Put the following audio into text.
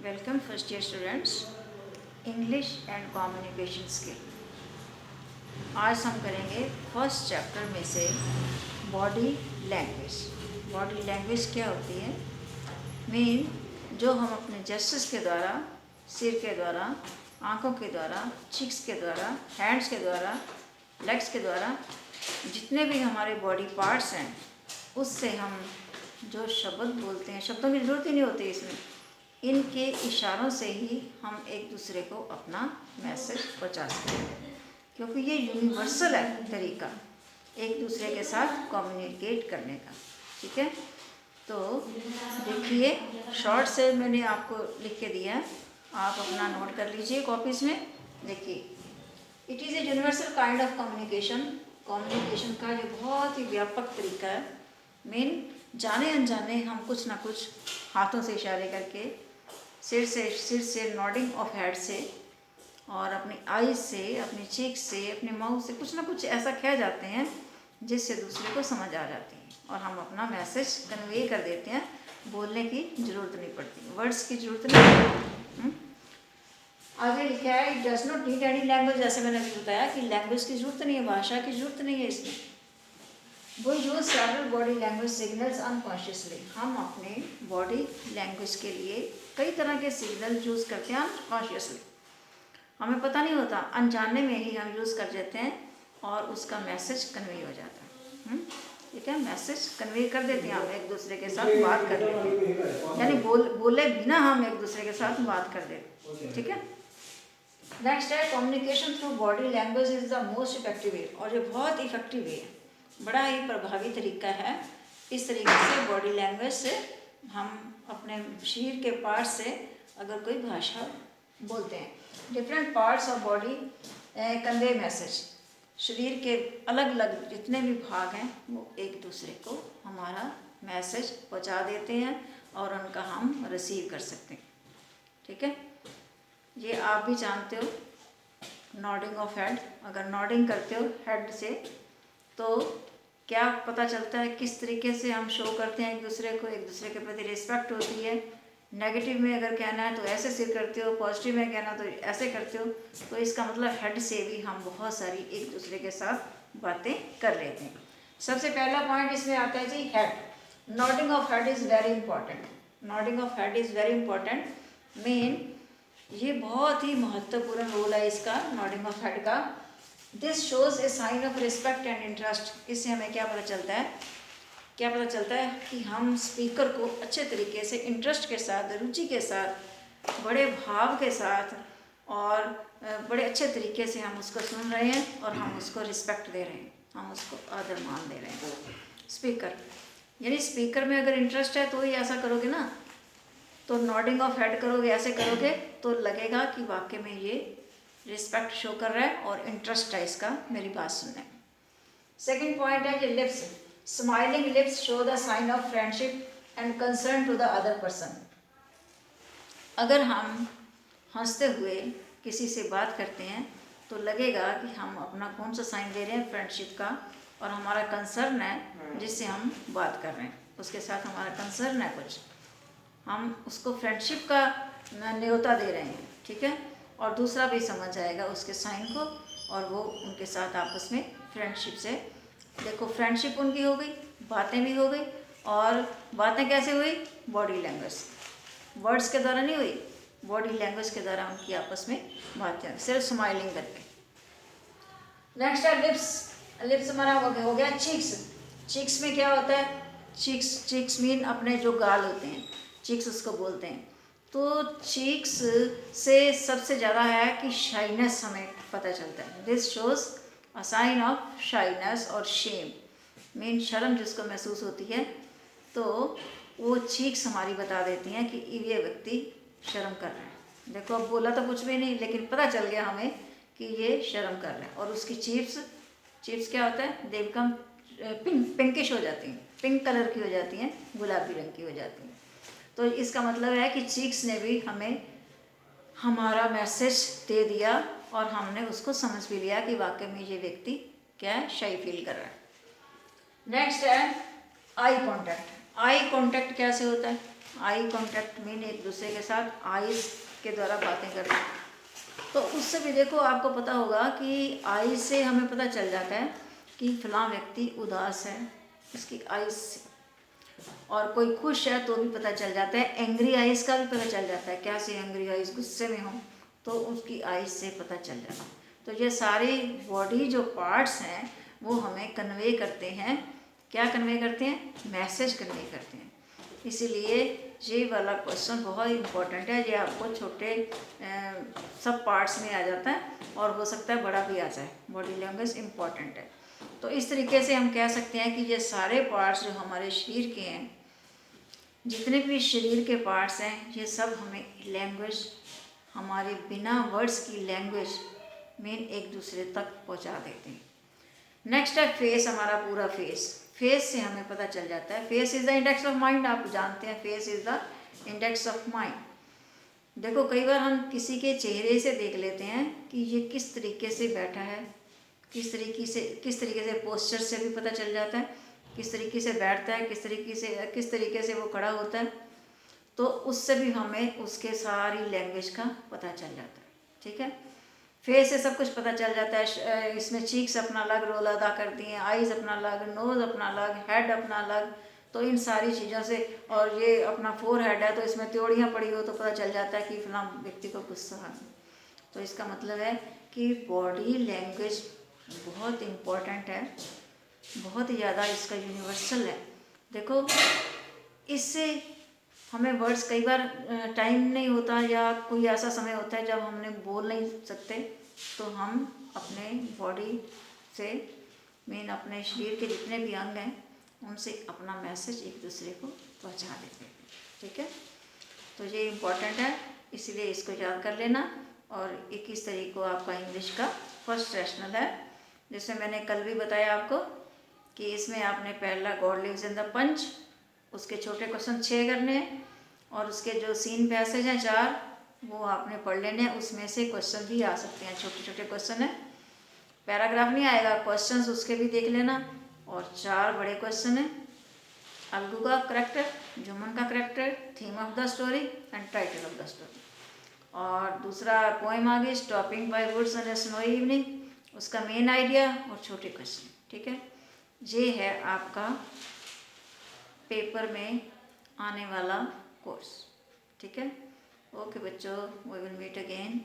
Welcome first year students, English and communication skill. आज हम करेंगे फर्स्ट चैप्टर में से बॉडी लैंग्वेज। बॉडी लैंग्वेज क्या होती है? मीन जो हम अपने जेस्चर्स के द्वारा, सिर के द्वारा, आंखों के द्वारा, चिक्स के द्वारा, हैंड्स के द्वारा, लेग्स के द्वारा, जितने भी हमारे बॉडी पार्ट्स हैं उससे हम जो शब्द बोलते हैं, शब्दों की ज़रूरत ही नहीं होती इसमें, इनके इशारों से ही हम एक दूसरे को अपना मैसेज पहुंचा सकते हैं, क्योंकि ये यूनिवर्सल है तरीका एक दूसरे के साथ कम्युनिकेट करने का। ठीक है, तो देखिए शॉर्ट से मैंने आपको लिख के दिया है, आप अपना नोट कर लीजिए कॉपीज़ में। देखिए, it is a universal kind of communication. Communication का ये बहुत ही व्यापक तरीका है। मेन जाने अनजाने हम कुछ ना कुछ हाथों से इशारे करके, सिर से नॉडिंग ऑफ हेड से, और अपनी आईज से, अपनी चीक से, अपने माउथ से कुछ ना कुछ ऐसा कह जाते हैं जिससे दूसरे को समझ आ जाती है और हम अपना मैसेज कन्वे कर देते हैं। बोलने की ज़रूरत नहीं पड़ती, वर्ड्स की ज़रूरत नहीं पड़ती। आगे लिखा है it does not need any language. जैसे मैंने अभी बताया कि लैंग्वेज की ज़रूरत नहीं है, भाषा की ज़रूरत नहीं है इसमें। वो use several body language signals unconsciously. हम अपने बॉडी लैंग्वेज के लिए कई तरह के सिग्नल यूज़ करते हैं अनकॉन्शियसली, हमें पता नहीं होता, अनजाने में ही हम यूज़ कर देते हैं और उसका मैसेज कन्वे हो जाता है। ठीक है, मैसेज कन्वे कर देते हैं, हम एक दूसरे के साथ बात कर लेते हैं, यानी बोले बिना हम एक दूसरे के साथ बात कर देते हैं। ठीक है, नेक्स्ट है communication through body language is the most effective way. और ये बहुत इफेक्टिव वे है, बड़ा ही प्रभावी तरीका है। इस तरीके से बॉडी लैंग्वेज से हम अपने शरीर के पार्ट से अगर कोई भाषा बोलते हैं, different parts of body convey message. शरीर के अलग अलग जितने भी भाग हैं वो एक दूसरे को हमारा मैसेज पहुंचा देते हैं और उनका हम रिसीव कर सकते हैं। ठीक है, ये आप भी जानते हो, नॉडिंग ऑफ हेड। अगर नॉडिंग करते हो हेड से तो क्या पता चलता है, किस तरीके से हम शो करते हैं एक दूसरे को, एक दूसरे के प्रति रिस्पेक्ट होती है। नेगेटिव में अगर कहना है तो ऐसे सिर करते हो, पॉजिटिव में कहना तो ऐसे करते हो। तो इसका मतलब हेड से भी हम बहुत सारी एक दूसरे के साथ बातें कर लेते हैं। सबसे पहला पॉइंट इसमें आता है जी head. Nodding of head is very important. Nodding of head is very important. Main ये बहुत ही महत्वपूर्ण रोल है इसका, नॉडिंग ऑफ हेड का। This shows a sign of respect and interest. इससे हमें क्या पता चलता है, कि हम स्पीकर को अच्छे तरीके से, इंटरेस्ट के साथ, रुचि के साथ, बड़े भाव के साथ और बड़े अच्छे तरीके से हम उसको सुन रहे हैं और हम उसको रिस्पेक्ट दे रहे हैं, हम उसको आदर मान दे रहे हैं। स्पीकर यानी स्पीकर में अगर इंटरेस्ट है तो ही ऐसा करोगे ना, तो नॉडिंग ऑफ हेड करोगे, ऐसे करोगे तो लगेगा कि वाकई में ये रिस्पेक्ट शो कर रहा है और इंटरेस्ट है इसका मेरी बात सुनने में। सेकेंड पॉइंट है कि lips. Smiling lips show the sign of friendship and concern to the other person. अगर हम हंसते हुए किसी से बात करते हैं तो लगेगा कि हम अपना कौन सा साइन दे रहे हैं, फ्रेंडशिप का, और हमारा कंसर्न है जिससे हम बात कर रहे हैं, उसके साथ हमारा कंसर्न है कुछ, हम उसको फ्रेंडशिप का न्योता दे रहे हैं। ठीक है, और दूसरा भी समझ आएगा उसके साइन को और वो उनके साथ आपस में फ्रेंडशिप से, देखो फ्रेंडशिप उनकी हो गई, बातें भी हो गई। और बातें कैसे हुई? बॉडी लैंग्वेज, वर्ड्स के द्वारा नहीं हुई, बॉडी लैंग्वेज के द्वारा उनकी आपस में बातें, सिर्फ स्माइलिंग करके। नेक्स्ट है लिप्स। लिप्स हमारा हो गया चीक्स। चीक्स में क्या होता है? चीक्स मीन अपने जो गाल होते हैं, चीक्स उसको बोलते हैं। तो चीक्स से सबसे ज़्यादा है कि शाइनेस हमें पता चलता है। This shows a sign of shyness और शेम। मेन शर्म जिसको महसूस होती है तो वो चीक्स हमारी बता देती हैं कि ये व्यक्ति शर्म कर रहा है। देखो अब बोला तो कुछ भी नहीं, लेकिन पता चल गया हमें कि ये शर्म कर रहा है। और उसकी चिप्स क्या होता है? दे बिकम पिंकिश हो जाती हैं, पिंक कलर की हो जाती हैं, गुलाबी रंग की हो जाती हैं। तो इसका मतलब है कि चीक्स ने भी हमें हमारा मैसेज दे दिया और हमने उसको समझ भी लिया कि वाकई में ये व्यक्ति क्या है, शाई फील कर रहा है। नेक्स्ट है आई कॉन्टैक्ट। आई कॉन्टैक्ट कैसे होता है? आई कांटेक्ट मीन एक दूसरे के साथ आईज के द्वारा बातें करना। तो उससे भी देखो आपको पता होगा कि आईज से हमें पता चल जाता है कि फलां व्यक्ति उदास है, उसकी आईज से। और कोई खुश है तो भी पता चल जाता है। एंग्री आइज का भी पता चल जाता है, क्या से एंग्री आइज, गुस्से में हो तो उसकी आइज से पता चल जाता है। तो ये सारे बॉडी जो पार्ट्स हैं वो हमें कन्वे करते हैं। क्या कन्वे करते हैं? मैसेज कन्वे करते हैं। इसीलिए ये वाला क्वेश्चन बहुत इम्पोर्टेंट है। ये आपको छोटे सब पार्ट्स में आ जाता है और हो सकता है बड़ा भी आ जाए। बॉडी लैंग्वेज इम्पॉर्टेंट है। तो इस तरीके से हम कह सकते हैं कि ये सारे पार्ट्स जो हमारे शरीर के हैं, जितने भी शरीर के पार्ट्स हैं, ये सब हमें लैंग्वेज, हमारे बिना वर्ड्स की लैंग्वेज में एक दूसरे तक पहुंचा देते हैं। नेक्स्ट है फेस, हमारा पूरा फेस। फेस से हमें पता चल जाता है, face is the index of mind. आप जानते हैं face is the index of mind. देखो कई बार हम किसी के चेहरे से देख लेते हैं कि ये किस तरीके से बैठा है, किस तरीके से पोस्चर से भी पता चल जाता है, किस तरीके से बैठता है, किस तरीके से वो खड़ा होता है। तो उससे भी हमें उसके सारी लैंग्वेज का पता चल जाता है। ठीक है, फेस से सब कुछ पता चल जाता है। इसमें चीक्स अपना अलग रोल अदा करती हैं, आईज अपना अलग, नोज़ अपना अलग, हेड अपना अलग। तो इन सारी चीज़ों से, और ये अपना फोर हेड है तो इसमें त्योड़ियाँ पड़ी हो तो पता चल जाता है कि फलां व्यक्ति को गुस्सा है। तो इसका मतलब है कि बॉडी लैंग्वेज बहुत इम्पोर्टेंट है, बहुत ही ज़्यादा इसका यूनिवर्सल है। देखो इससे हमें वर्ड्स, कई बार टाइम नहीं होता या कोई ऐसा समय होता है जब हमने बोल नहीं सकते, तो हम अपने बॉडी से, मेन अपने शरीर के जितने भी अंग हैं उनसे अपना मैसेज एक दूसरे को पहुंचा देते हैं। ठीक है, तो ये इम्पोर्टेंट है, इसलिए इसको याद कर लेना। और 21 तारीख को आपका इंग्लिश का फर्स्ट सेशनल है, जैसे मैंने कल भी बताया आपको कि इसमें आपने पहला गॉड लिव्स इन द पंच, उसके छोटे क्वेश्चन 6 करने हैं और उसके जो सीन पैसेज हैं 4 वो आपने पढ़ लेने हैं। उसमें से क्वेश्चन भी आ सकते हैं, छोटे छोटे क्वेश्चन हैं, पैराग्राफ नहीं आएगा, क्वेश्चंस उसके भी देख लेना। और 4 बड़े क्वेश्चन हैं, अल्गू का करेक्टर, जुम्मन का character, theme of the story and title of the story. और दूसरा पोएम आ गई stopping by woods on a snowy evening, उसका मेन आइडिया और छोटे क्वेश्चन। ठीक है, ये है आपका पेपर में आने वाला कोर्स। ठीक है, ओके बच्चों, वी विल मीट अगेन।